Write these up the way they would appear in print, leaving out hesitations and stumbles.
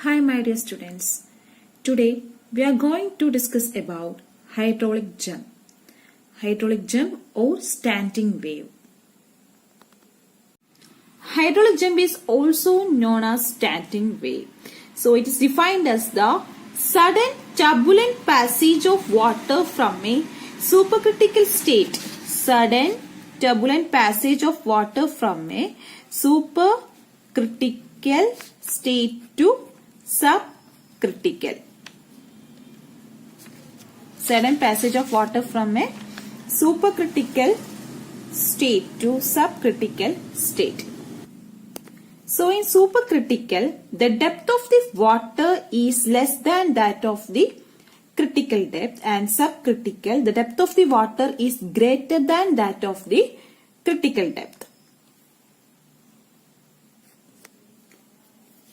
Hi my dear students. Today we are going to discuss about hydraulic jump. Hydraulic jump or standing wave. Hydraulic jump is also known as standing wave. So it is defined as the sudden turbulent passage of water from a supercritical state. Sudden turbulent passage of water from a supercritical state to subcritical. Sudden passage of water from a supercritical state to subcritical state. So in supercritical, the depth of the water is less than that of the critical depth, and subcritical, the depth of the water is greater than that of the critical depth.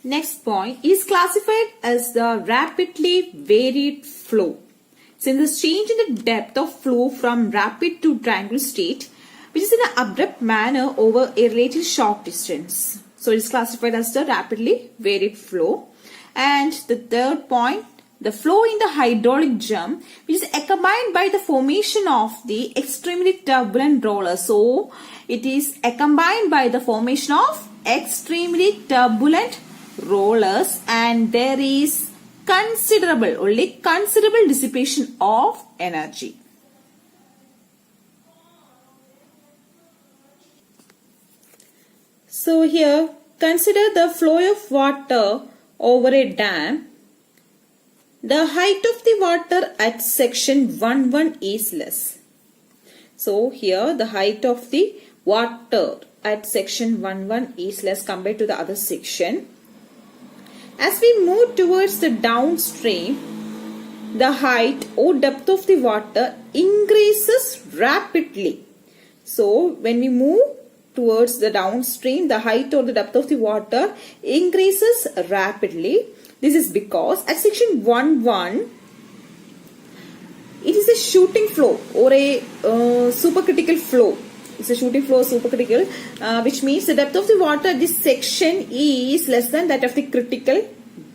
Next point is classified as the rapidly varied flow. Since the change in the depth of flow from rapid to triangular state, which is in an abrupt manner over a relatively short distance. So it is classified as the rapidly varied flow. And the third point, the flow in the hydraulic jump, which is accompanied by the formation of the extremely turbulent roller. So it is accompanied by the formation of extremely turbulent rollers, and there is only considerable dissipation of energy. So here consider the flow of water over a dam. The height of the water at section 1-1 is less. So here the height of the water at section 1-1 is less compared to the other section. As we move towards the downstream, the height or depth of the water increases rapidly. So when we move towards the downstream, the height or the depth of the water increases rapidly. This is because at section 1-1, it is a shooting flow or a supercritical flow. It's a shooting flow supercritical, which means the depth of the water at this section is less than that of the critical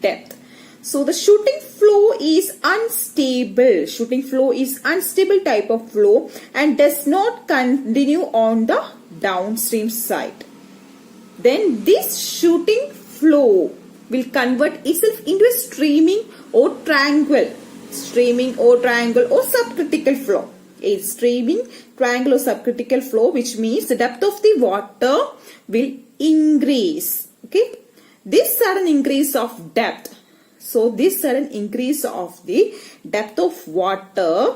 depth. So the shooting flow is unstable. Shooting flow is unstable type of flow and does not continue on the downstream side. Then this shooting flow will convert itself into a streaming or triangle or subcritical flow. A streaming, triangle or subcritical flow, which means the depth of the water will increase. Okay, this sudden increase of depth. So this sudden increase of the depth of water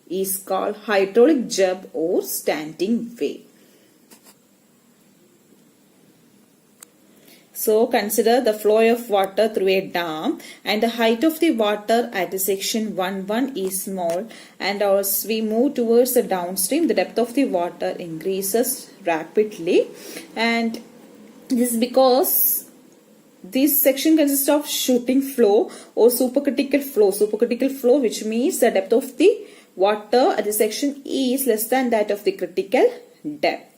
is called hydraulic jump or standing wave. So consider the flow of water through a dam, and the height of the water at the section 1-1 is small, and as we move towards the downstream, the depth of the water increases rapidly, and this is because this section consists of shooting flow or supercritical flow, which means the depth of the water at the section is less than that of the critical depth.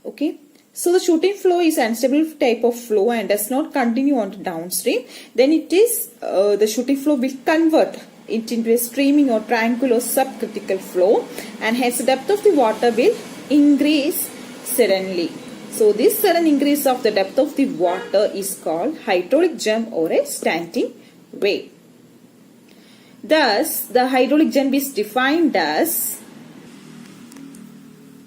Okay, so the shooting flow is unstable type of flow and does not continue on to downstream. Then it is the shooting flow will convert it into a streaming or triangular or subcritical flow, and hence the depth of the water will increase suddenly. So this sudden increase of the depth of the water is called hydraulic jump or a standing wave. Thus, the hydraulic jump is defined as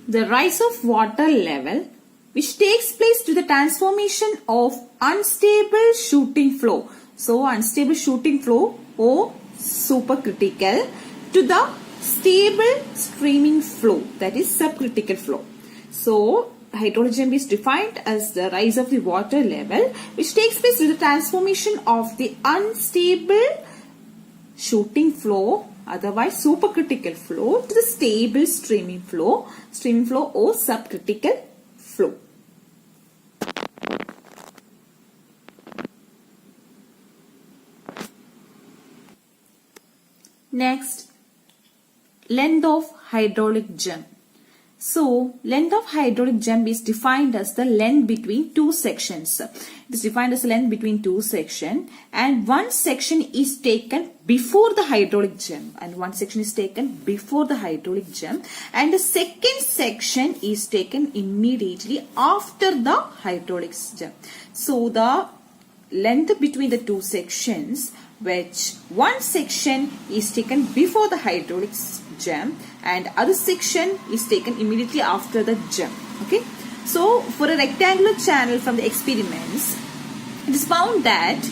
the rise of water level which takes place to the transformation of unstable shooting flow. So unstable shooting flow or supercritical to the stable streaming flow, that is subcritical flow. So hydraulic jump is defined as the rise of the water level which takes place to the transformation of the unstable shooting flow, otherwise supercritical flow, to the stable streaming flow or subcritical flow. Next, length of hydraulic jump. So, length of hydraulic jump is defined as the length between two sections. It is defined as the length between two sections, and one section is taken before the hydraulic jump, and the second section is taken immediately after the hydraulic jump. So, the length between the two sections, which one section is taken before the hydraulic jump and other section is taken immediately after the jump. Okay, so for a rectangular channel from the experiments, it is found that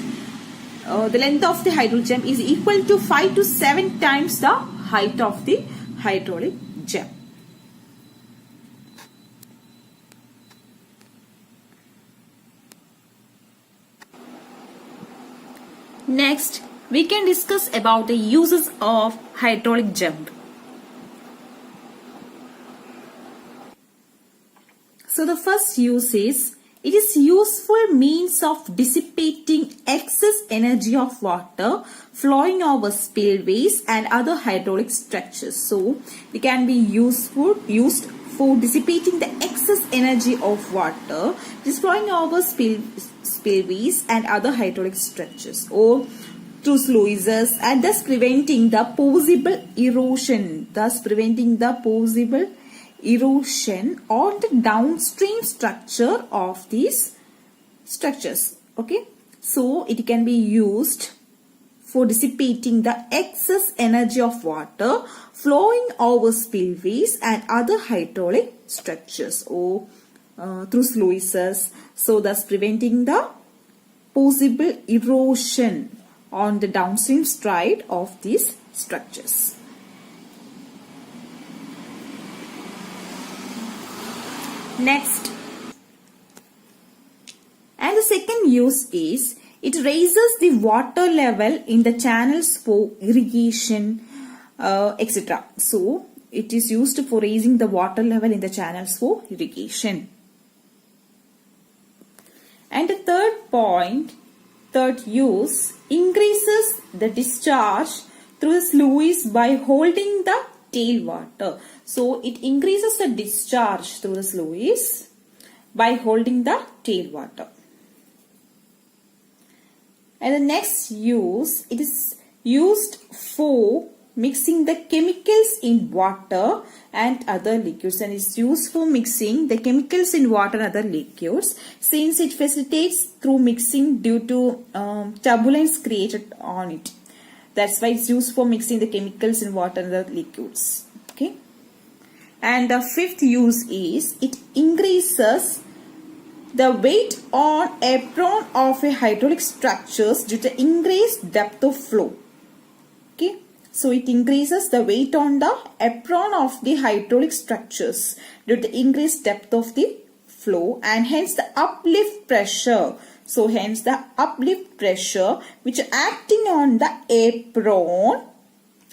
the length of the hydraulic jump is equal to 5 to 7 times the height of the hydraulic jump. Next, we can discuss about the uses of hydraulic jump. So the first use is, it is useful means of dissipating excess energy of water flowing over spillways and other hydraulic structures. So it can be used for dissipating the excess energy of water just flowing over spillways and other hydraulic structures or through sluices, and thus preventing the possible erosion on the downstream structure of these structures. Okay, so it can be used for dissipating the excess energy of water flowing over spillways and other hydraulic structures or through sluices, so thus preventing the possible erosion on the downstream side of these structures. Next, and the second use is, it raises the water level in the channels for irrigation, etc. So it is used for raising the water level in the channels for irrigation. And the third use, increases the discharge through the sluice by holding the tailwater. So it increases the discharge through the sluice by holding the tailwater. And the next use, it is used for mixing the chemicals in water and other liquids, and is used for mixing the chemicals in water and other liquids, since it facilitates through mixing due to turbulence created on it. That's why it's used for mixing the chemicals in water and other liquids. Okay. And the fifth use is, it increases the weight on apron of a hydraulic structures due to increased depth of flow. Okay. So it increases the weight on the apron of the hydraulic structures due to increased depth of the flow, and hence the uplift pressure. So hence the uplift pressure which acting on the apron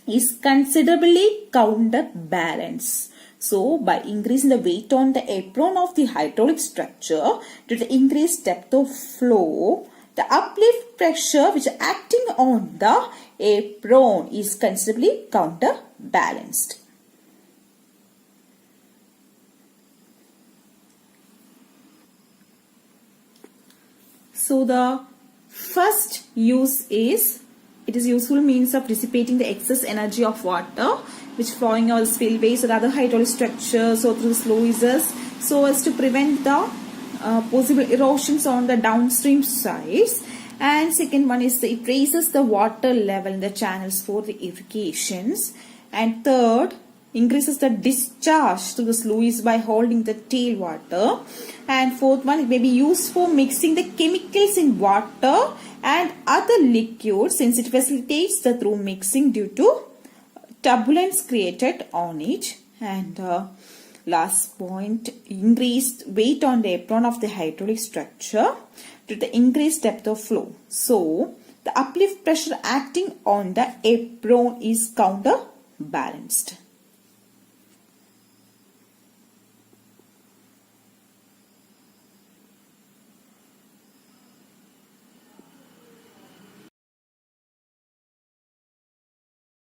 is considerably counterbalanced. So by increasing the weight on the apron of the hydraulic structure due to increased depth of flow, the uplift pressure which acting on the apron is considerably counterbalanced. So the first use is, it is useful means of dissipating the excess energy of water which flowing over spillways or other hydraulic structures or through sluices, so as to prevent the possible erosions on the downstream sides. And second one is, it raises the water level in the channels for the irrigations. And third, increases the discharge to the sluice by holding the tailwater. And fourth one, it may be used for mixing the chemicals in water and other liquids, since it facilitates the through mixing due to turbulence created on it. And last point, increased weight on the apron of the hydraulic structure due to the increased depth of flow. So the uplift pressure acting on the apron is counterbalanced.